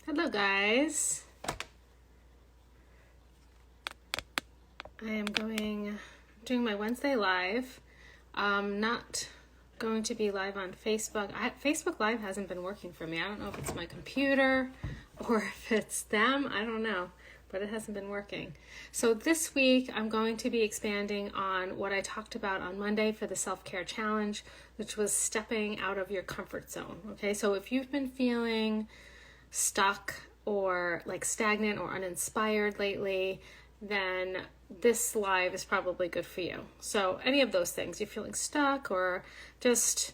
Hello guys. I am doing my Wednesday live. Not going to be live on Facebook. Facebook Live hasn't been working for me. I don't know if it's my computer or if it's them. I don't know, but it hasn't been working. So this week I'm going to be expanding on what I talked about on Monday for the self-care challenge, which was stepping out of your comfort zone. Okay, so if you've been feeling stuck or like stagnant or uninspired lately, then this live is probably good for you. So any of those things, you're feeling stuck or just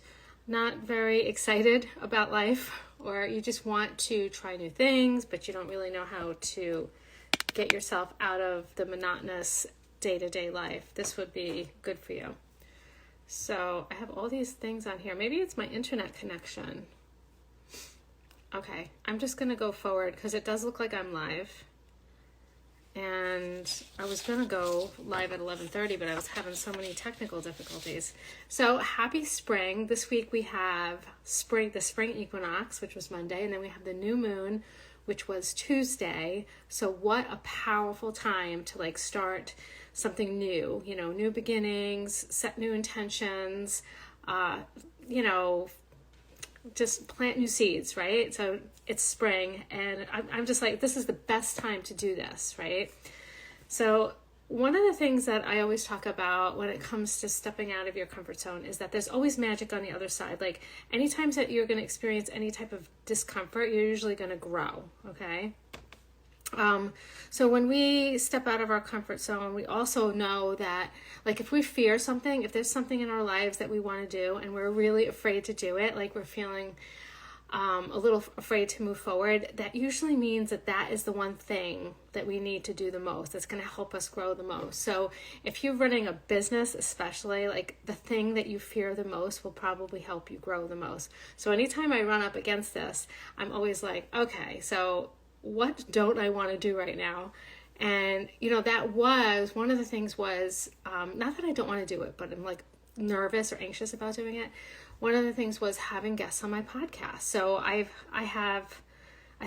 not very excited about life, or you just want to try new things, but you don't really know how to get yourself out of the monotonous day-to-day life, this would be good for you. So I have all these things on here. Maybe it's my internet connection. Okay, I'm just going to go forward because it does look like I'm live. And I was going to go live at 11:30, but I was having so many technical difficulties. So happy spring. This week we have the spring equinox, which was Monday, and then we have the new moon, which was Tuesday. So what a powerful time to like start something new, new beginnings, set new intentions, just plant new seeds, right? So it's spring, and I'm just like, this is the best time to do this, right? So one of the things that I always talk about when it comes to stepping out of your comfort zone is that there's always magic on the other side. Like anytime that you're going to experience any type of discomfort, you're usually going to grow, okay? So when we step out of our comfort zone, we also know that like if we fear something, if there's something in our lives that we want to do and we're really afraid to do it, like we're feeling a little afraid to move forward, that usually means that is the one thing that we need to do the most, that's going to help us grow the most. So if you're running a business, especially, like the thing that you fear the most will probably help you grow the most. So anytime I run up against this, I'm always like, okay, so what don't I want to do right now? And, that was, one of the things was, not that I don't want to do it, but I'm like nervous or anxious about doing it. One of the things was having guests on my podcast. So I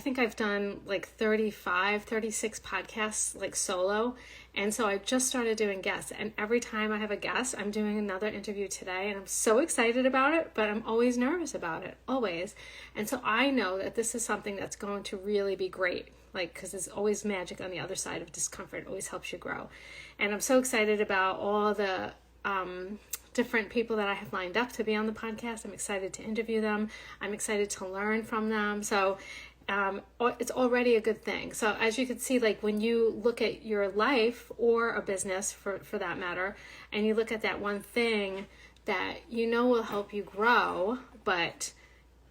think I've done like 36 podcasts like solo. And so I just started doing guests, and every time I have a guest, I'm doing another interview today, and I'm so excited about it, but I'm always nervous about it, always. And so I know that this is something that's going to really be great, like, because there's always magic on the other side of discomfort. It always helps you grow. And I'm so excited about all the different people that I have lined up to be on the podcast. I'm excited to interview them. I'm excited to learn from them. So it's already a good thing. So as you can see, like when you look at your life or a business for that matter, and you look at that one thing that will help you grow, but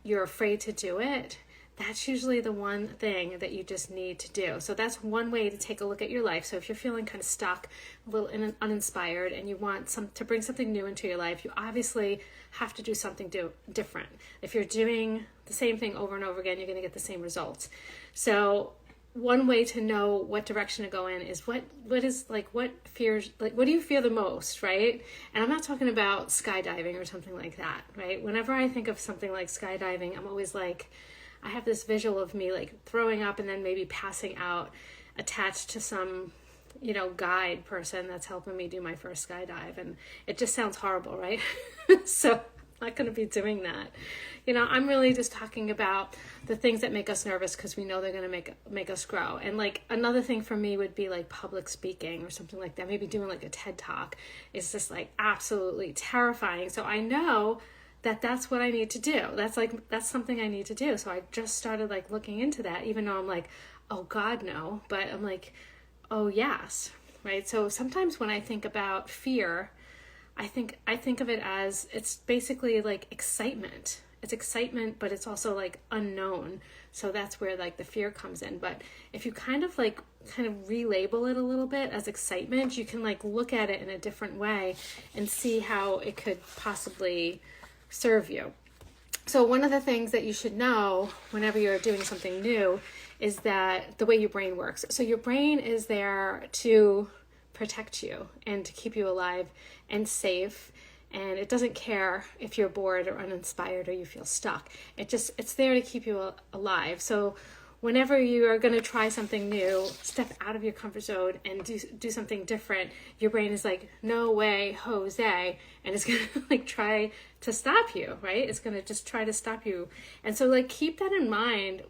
you're afraid to do it, that's usually the one thing that you just need to do. So that's one way to take a look at your life. So if you're feeling kind of stuck, a little uninspired, and you want to bring something new into your life, you obviously have to do something different. If you're doing the same thing over and over again, you're going to get the same results. So one way to know what direction to go in is what fears, like what do you fear the most, right? And I'm not talking about skydiving or something like that, right? Whenever I think of something like skydiving, I'm always like, I have this visual of me like throwing up and then maybe passing out attached to some, guide person that's helping me do my first skydive. And it just sounds horrible, right? So I'm not going to be doing that. I'm really just talking about the things that make us nervous because we know they're going to make us grow. And like another thing for me would be like public speaking or something like that. Maybe doing like a TED Talk is just like absolutely terrifying. So I know that's what I need to do. That's something I need to do. So I just started like looking into that, even though I'm like, oh God, no. But I'm like, oh yes, right? So sometimes when I think about fear, I think of it as it's basically like excitement. It's excitement, but it's also like unknown. So that's where like the fear comes in. But if you kind of relabel it a little bit as excitement, you can like look at it in a different way and see how it could possibly serve you. So one of the things that you should know whenever you're doing something new is that the way your brain works. So your brain is there to protect you and to keep you alive and safe, and it doesn't care if you're bored or uninspired or you feel stuck. It's there to keep you alive. So whenever you are going to try something new, step out of your comfort zone and do something different, your brain is like, no way, Jose, and it's going to like try to stop you, right? It's going to just try to stop you. And so like keep that in mind,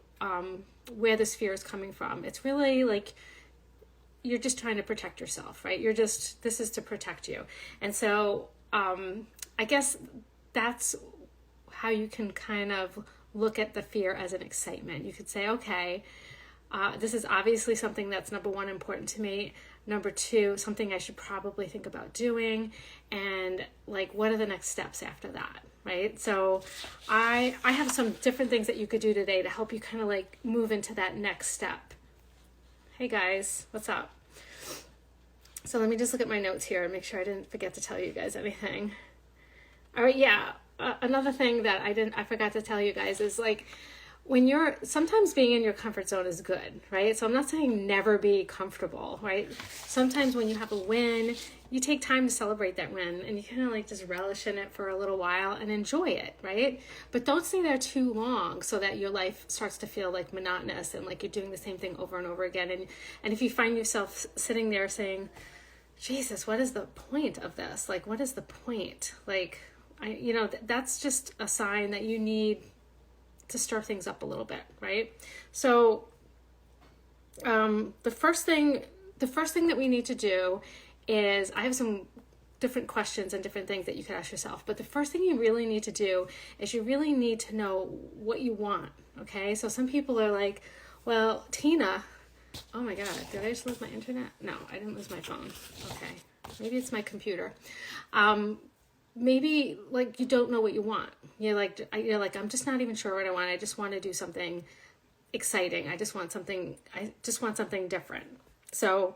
where this fear is coming from. It's really like you're just trying to protect yourself, right? This is to protect you. And so I guess that's how you can kind of look at the fear as an excitement. You could say, okay, this is obviously something that's, number one, important to me. Number two, something I should probably think about doing. And like, what are the next steps after that, right? So I have some different things that you could do today to help you kind of like move into that next step. Hey guys, what's up? So let me just look at my notes here and make sure I didn't forget to tell you guys anything. All right, yeah. Another thing that I forgot to tell you guys is like, sometimes being in your comfort zone is good, right? So I'm not saying never be comfortable, right? Sometimes when you have a win, you take time to celebrate that win and you kind of like just relish in it for a little while and enjoy it, right? But don't stay there too long so that your life starts to feel like monotonous and like you're doing the same thing over and over again. And if you find yourself sitting there saying, Jesus, what is the point of this? Like, what is the point? Like, that's just a sign that you need to stir things up a little bit, right? So the first thing that we need to do is, I have some different questions and different things that you could ask yourself, but the first thing you really need to do is you really need to know what you want, okay? So some people are like, well, Tina, oh my God, did I just lose my internet? No, I didn't lose my phone. Okay, maybe it's my computer. Maybe like you don't know what you want. You're like, I'm just not even sure what I want. I just want to do something exciting. I just want something different. So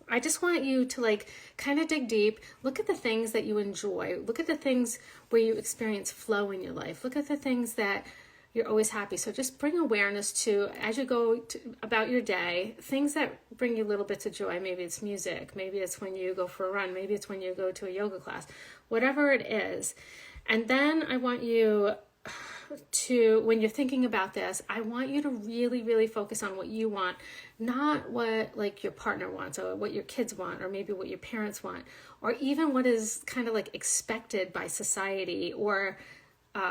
I just want you to like kind of dig deep, look at the things that you enjoy, look at the things where you experience flow in your life, look at the things that you're always happy. So just bring awareness to, as you go about your day, things that bring you little bits of joy. Maybe it's music, maybe it's when you go for a run, maybe it's when you go to a yoga class, whatever it is. And then I want you to, when you're thinking about this, I want you to really, really focus on what you want, not what like your partner wants or what your kids want, or maybe what your parents want, or even what is kind of like expected by society or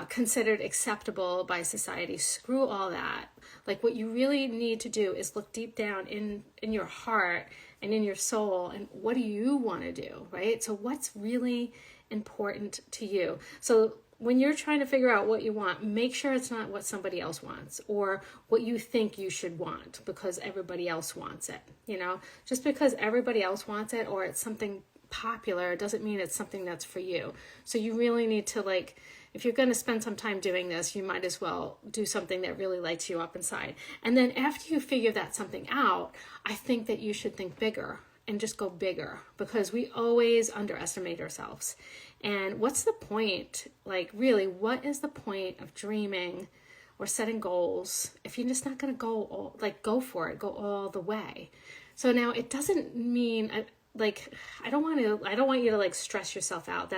considered acceptable by society. Screw all that. Like, what you really need to do is look deep down in your heart and in your soul, and what do you want to do, right? So what's really important to you? So when you're trying to figure out what you want, make sure it's not what somebody else wants or what you think you should want because everybody else wants it. Just because everybody else wants it or it's something popular doesn't mean it's something that's for you. So you really need to, like, if you're going to spend some time doing this, you might as well do something that really lights you up inside. And then after you figure that something out, I think that you should think bigger and just go bigger, because we always underestimate ourselves. And what's the point? Like, really, what is the point of dreaming or setting goals if you're just not going to go for it, go all the way? So now it doesn't mean I don't want you to like stress yourself out.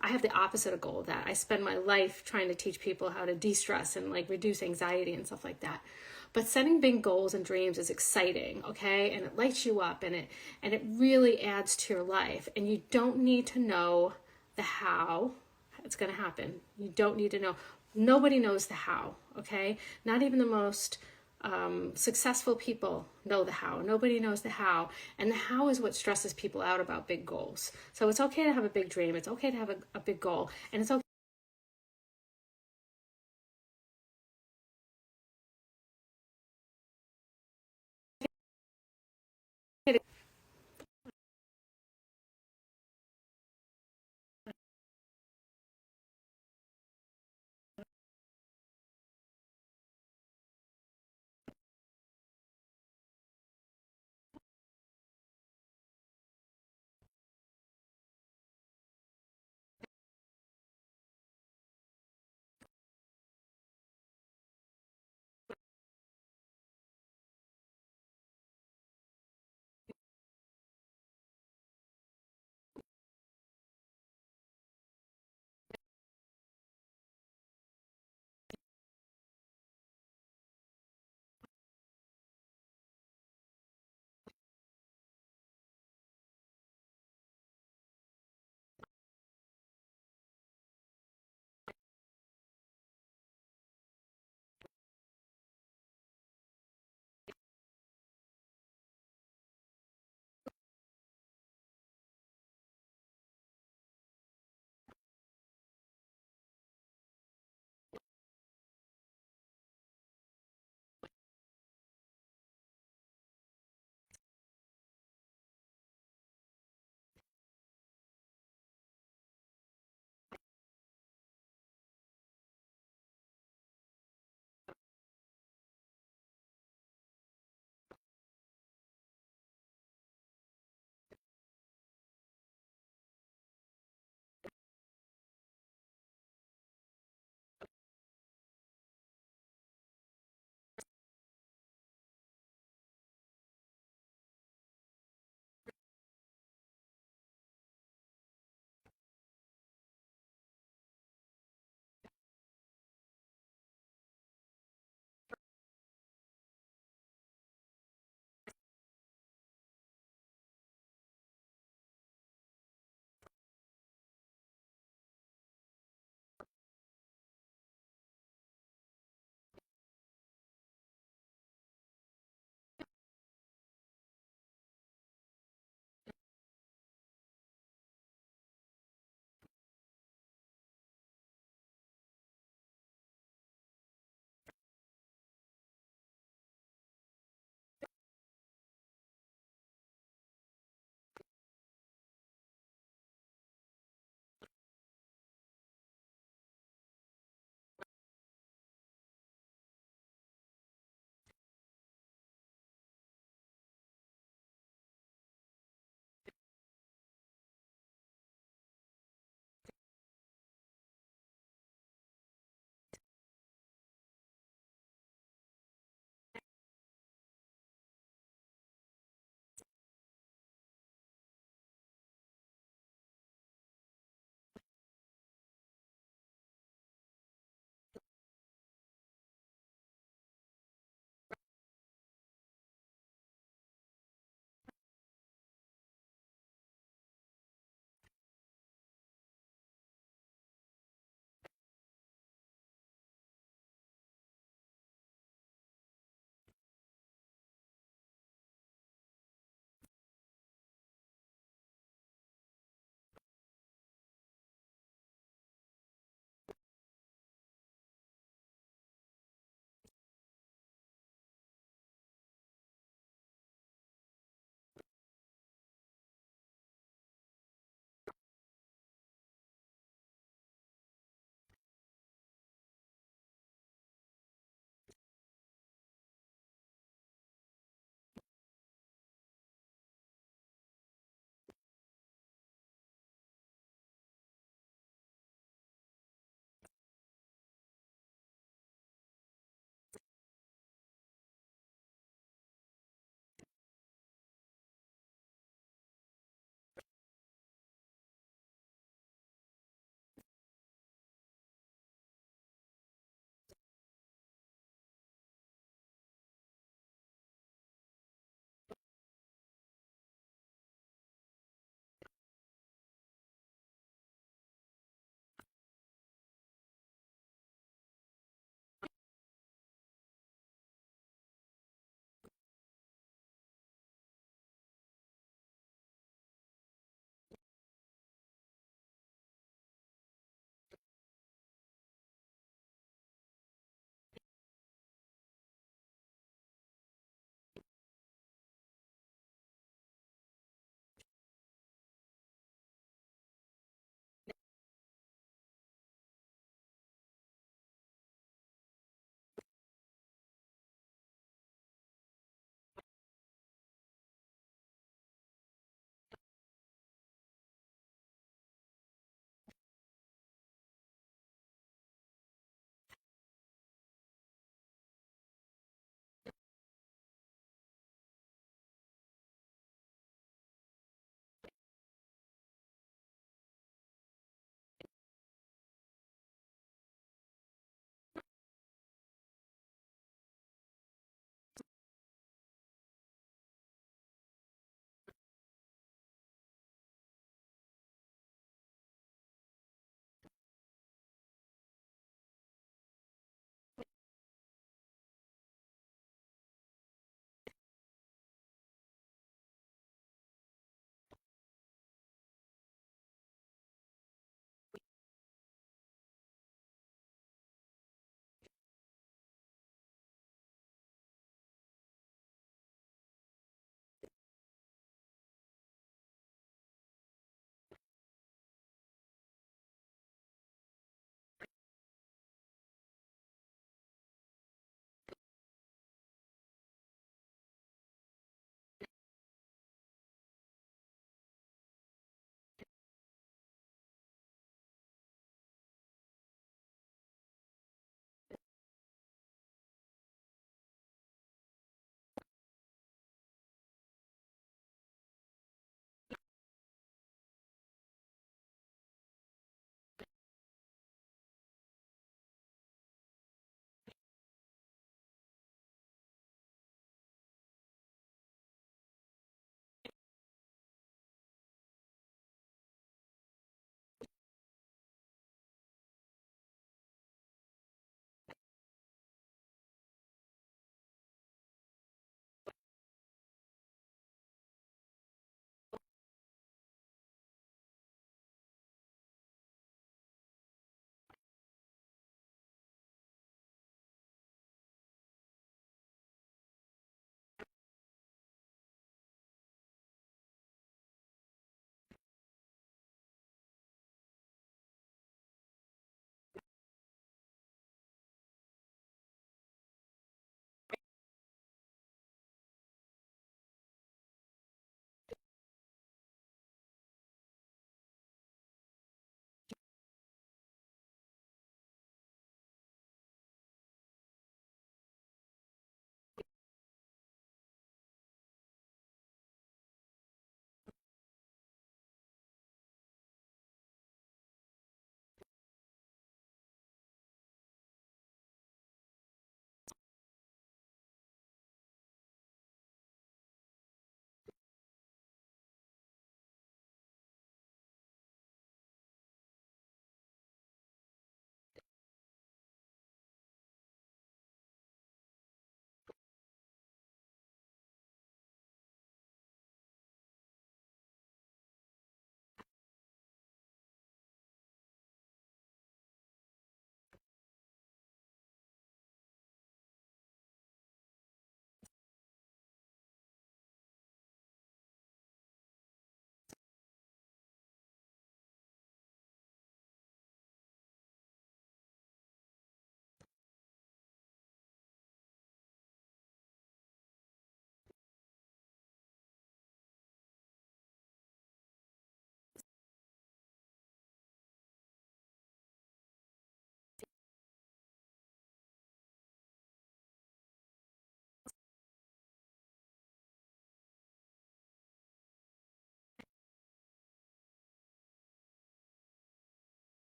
I have the opposite of goal of that. I spend my life trying to teach people how to de-stress and like reduce anxiety and stuff like that. But setting big goals and dreams is exciting, okay? And it lights you up and it really adds to your life. And you don't need to know the how it's going to happen. You don't need to know. Nobody knows the how, okay? Not even the most successful people know the how. Nobody knows the how. And the how is what stresses people out about big goals. So it's okay to have a big dream. It's okay to have a big goal. And it's okay